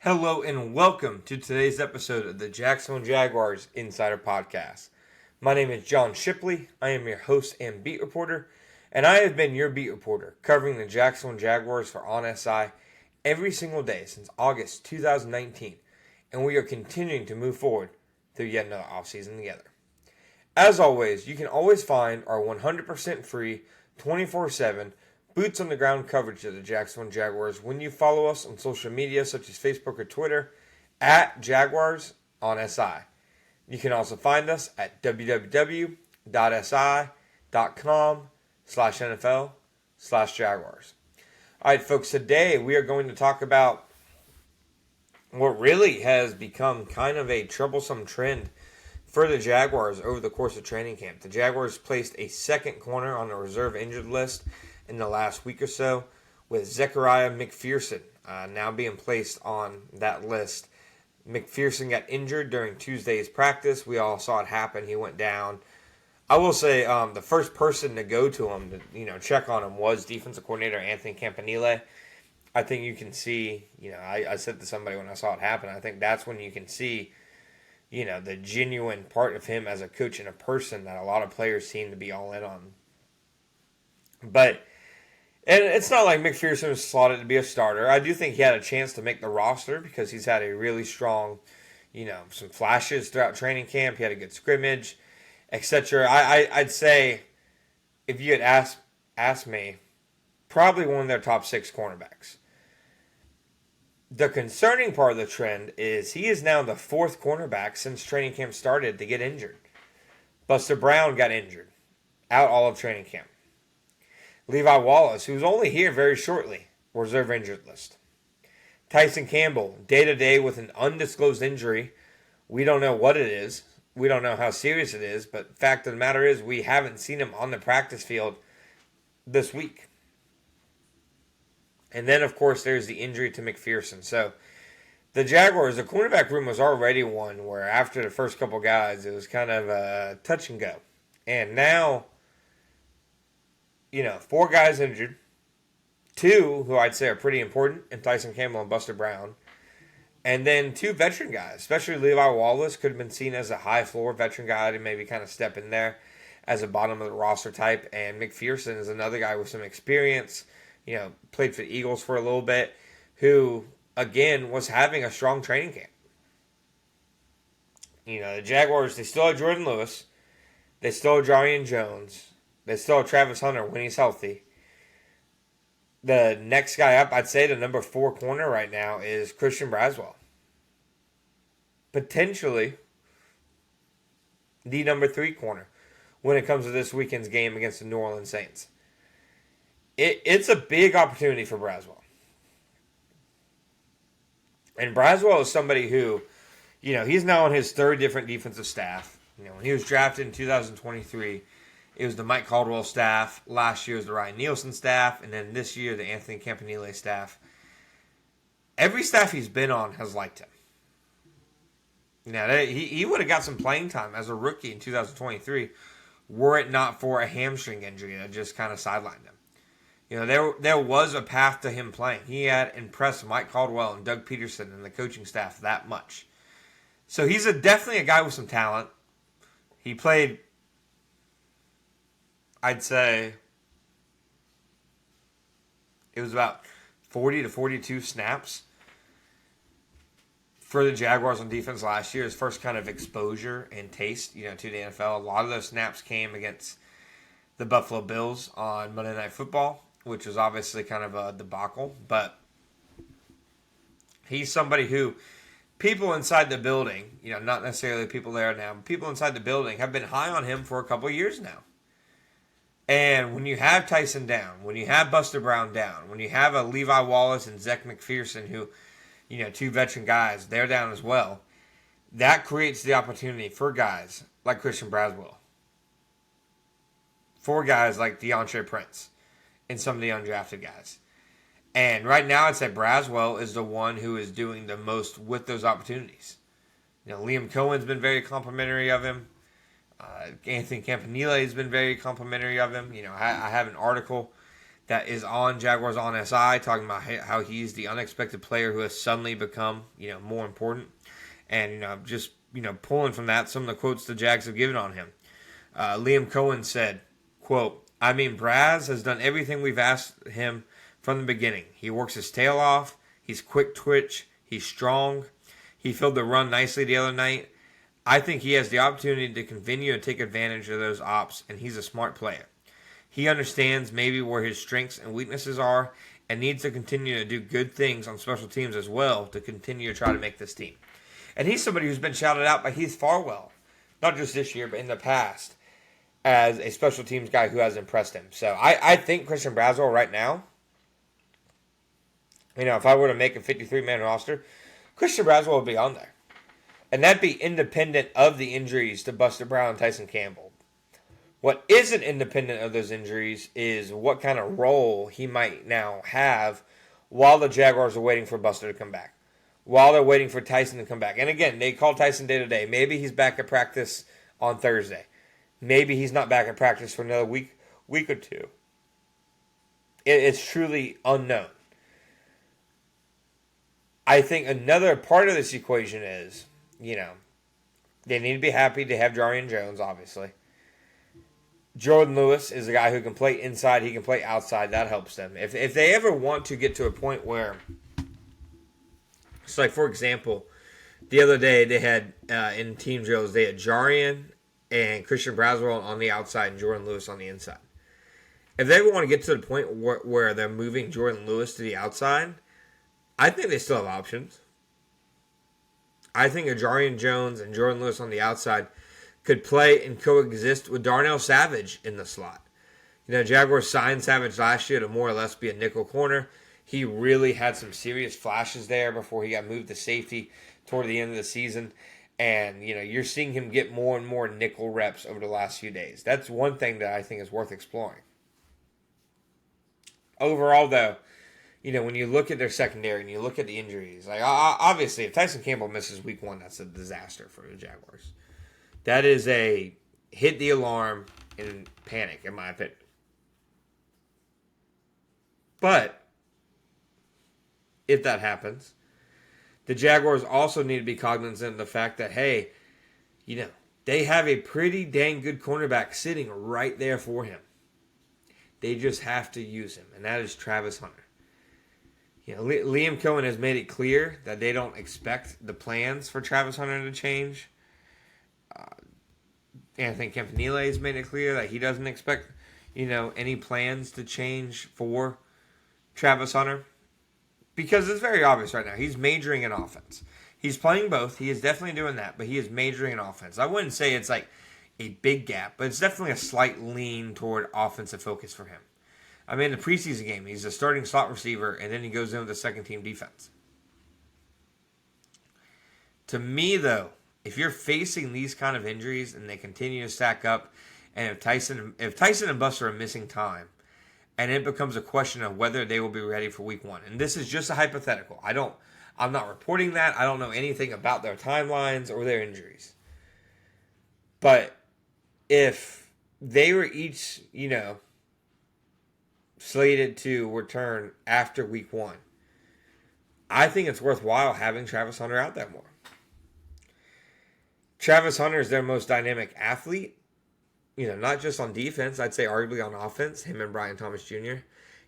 Hello and welcome to today's episode of the Jacksonville Jaguars Insider Podcast. My name is John Shipley. I am your host and beat reporter, and I have been your beat reporter covering the Jacksonville Jaguars for On SI every single day since August 2019, and we are continuing to move forward through yet another offseason together. As always, you can always find our 100% free, 24/7 boots on the ground coverage of the Jacksonville Jaguars when you follow us on social media such as Facebook or Twitter at Jaguars on SI. You can also find us at www.si.com/NFL/Jaguars. All right, folks, today we are going to talk about what really has become kind of a troublesome trend for the Jaguars over the course of training camp. The Jaguars placed a second corner on the reserve injured list in the last week or so, with Zechariah McPherson now being placed on that list. McPherson got injured during Tuesday's practice. We all saw it happen. He went down. I will say the first person to go to him to check on him was defensive coordinator Anthony Campanile. I think you can see, I said to somebody when I saw it happen, I think that's when you can see, the genuine part of him as a coach and a person that a lot of players seem to be all in on. And it's not like McPherson was slotted to be a starter. I do think he had a chance to make the roster because he's had a really strong, some flashes throughout training camp. He had a good scrimmage, etc. I'd say if you had asked me, probably one of their top 6 cornerbacks. The concerning part of the trend is he is now the 4th cornerback since training camp started to get injured. Buster Brown got injured, out all of training camp. Levi Wallace, who's only here very shortly, reserve injured list. Tyson Campbell, day-to-day with an undisclosed injury. We don't know what it is. We don't know how serious it is. But fact of the matter is we haven't seen him on the practice field this week. And then, of course, there's the injury to McPherson. So the Jaguars, the cornerback room was already one where after the first couple guys, it was kind of a touch and go. And now, 4 guys injured. 2 who I'd say are pretty important, and Tyson Campbell and Buster Brown. And then 2 veteran guys, especially Levi Wallace, could have been seen as a high-floor veteran guy to maybe kind of step in there as a bottom-of-the-roster type. And McPherson is another guy with some experience, played for the Eagles for a little bit, who, again, was having a strong training camp. The Jaguars, they still have Jordan Lewis. They still have Jarian Jones. They still have Travis Hunter when he's healthy. The next guy up, I'd say the number 4 corner right now is Christian Braswell. Potentially the number 3 corner when it comes to this weekend's game against the New Orleans Saints. It's a big opportunity for Braswell. And Braswell is somebody who, he's now on his 3rd different defensive staff. When he was drafted in 2023, it was the Mike Caldwell staff. Last year was the Ryan Nielsen staff. And then this year, the Anthony Campanile staff. Every staff he's been on has liked him. He would have got some playing time as a rookie in 2023 were it not for a hamstring injury that just kind of sidelined him. There was a path to him playing. He had impressed Mike Caldwell and Doug Peterson and the coaching staff that much. So he's definitely a guy with some talent. He played, I'd say, it was about 40 to 42 snaps for the Jaguars on defense last year. His first kind of exposure and taste, to the NFL. A lot of those snaps came against the Buffalo Bills on Monday Night Football, which was obviously kind of a debacle. But he's somebody who people inside the building, not necessarily people there now, but people inside the building have been high on him for a couple of years now. And when you have Tyson down, when you have Buster Brown down, when you have a Levi Wallace and Zech McPherson who, 2 veteran guys, they're down as well, that creates the opportunity for guys like Christian Braswell, for guys like DeAndre Prince, and some of the undrafted guys. And right now, I'd say Braswell is the one who is doing the most with those opportunities. Liam Cohen's been very complimentary of him. Anthony Campanile has been very complimentary of him. I have an article that is on Jaguars on SI, talking about how he's the unexpected player who has suddenly become, more important. And, just, pulling from that, some of the quotes the Jags have given on him. Liam Cohen said, quote, "I mean, Braz has done everything we've asked him from the beginning. He works his tail off. He's quick twitch. He's strong. He filled the run nicely the other night. I think he has the opportunity to continue to take advantage of those ops, and he's a smart player. He understands maybe where his strengths and weaknesses are and needs to continue to do good things on special teams as well to continue to try to make this team." And he's somebody who's been shouted out by Heath Farwell, not just this year, but in the past, as a special teams guy who has impressed him. So I think Christian Braswell right now, if I were to make a 53-man roster, Christian Braswell would be on there. And that'd be independent of the injuries to Buster Brown and Tyson Campbell. What isn't independent of those injuries is what kind of role he might now have while the Jaguars are waiting for Buster to come back, while they're waiting for Tyson to come back. And again, they call Tyson day to day. Maybe he's back at practice on Thursday. Maybe he's not back at practice for another week or two. It's truly unknown. I think another part of this equation is, they need to be happy to have Jarian Jones, obviously. Jordan Lewis is a guy who can play inside. He can play outside. That helps them. If they ever want to get to a point where, it's like, for example, the other day they had, in team drills, they had Jarian and Christian Braswell on the outside and Jordan Lewis on the inside. If they ever want to get to the point where they're moving Jordan Lewis to the outside, I think they still have options. I think a Jarian Jones and Jordan Lewis on the outside could play and coexist with Darnell Savage in the slot. Jaguars signed Savage last year to more or less be a nickel corner. He really had some serious flashes there before he got moved to safety toward the end of the season. And, you're seeing him get more and more nickel reps over the last few days. That's one thing that I think is worth exploring. Overall, though, when you look at their secondary and you look at the injuries, like obviously if Tyson Campbell misses week 1, that's a disaster for the Jaguars. That is a hit the alarm and panic, in my opinion. But if that happens, the Jaguars also need to be cognizant of the fact that, hey, they have a pretty dang good cornerback sitting right there for him. They just have to use him, and that is Travis Hunter. Liam Cohen has made it clear that they don't expect the plans for Travis Hunter to change. Anthony Campanile has made it clear that he doesn't expect, any plans to change for Travis Hunter. Because it's very obvious right now. He's majoring in offense. He's playing both. He is definitely doing that, but he is majoring in offense. I wouldn't say it's like a big gap, but it's definitely a slight lean toward offensive focus for him. I mean, in the preseason game, he's a starting slot receiver, and then he goes in with the second-team defense. To me, though, if you're facing these kind of injuries and they continue to stack up, and if Tyson and Buster are missing time, and it becomes a question of whether they will be ready for week 1. And this is just a hypothetical. I'm not reporting that. I don't know anything about their timelines or their injuries. But if they were each, slated to return after week 1, I think it's worthwhile having Travis Hunter out there more. Travis Hunter is their most dynamic athlete. Not just on defense, I'd say arguably on offense, him and Brian Thomas Jr.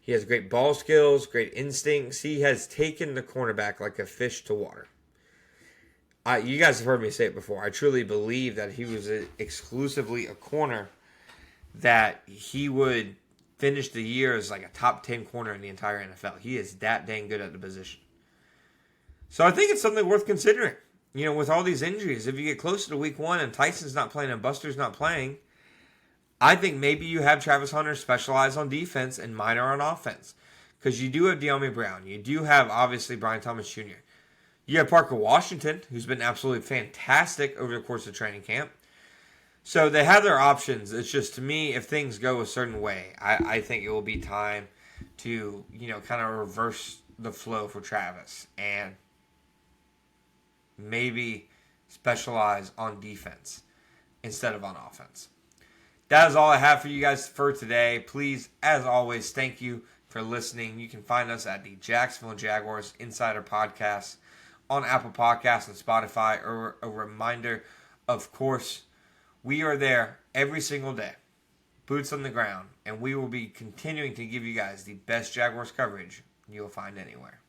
He has great ball skills, great instincts. He has taken the cornerback like a fish to water. You guys have heard me say it before. I truly believe that he was exclusively a corner, that he would finish the year as like a top 10 corner in the entire NFL. He is that dang good at the position. So I think it's something worth considering. With all these injuries, if you get closer to week 1 and Tyson's not playing and Buster's not playing, I think maybe you have Travis Hunter specialize on defense and minor on offense. Because you do have De'Ami Brown. You do have, obviously, Brian Thomas Jr. You have Parker Washington, who's been absolutely fantastic over the course of training camp. So they have their options. It's just, to me, if things go a certain way, I think it will be time to, kind of reverse the flow for Travis. And maybe specialize on defense instead of on offense. That is all I have for you guys for today. Please, as always, thank you for listening. You can find us at the Jacksonville Jaguars Insider Podcast on Apple Podcasts and Spotify. Or a reminder, of course, we are there every single day, boots on the ground, and we will be continuing to give you guys the best Jaguars coverage you'll find anywhere.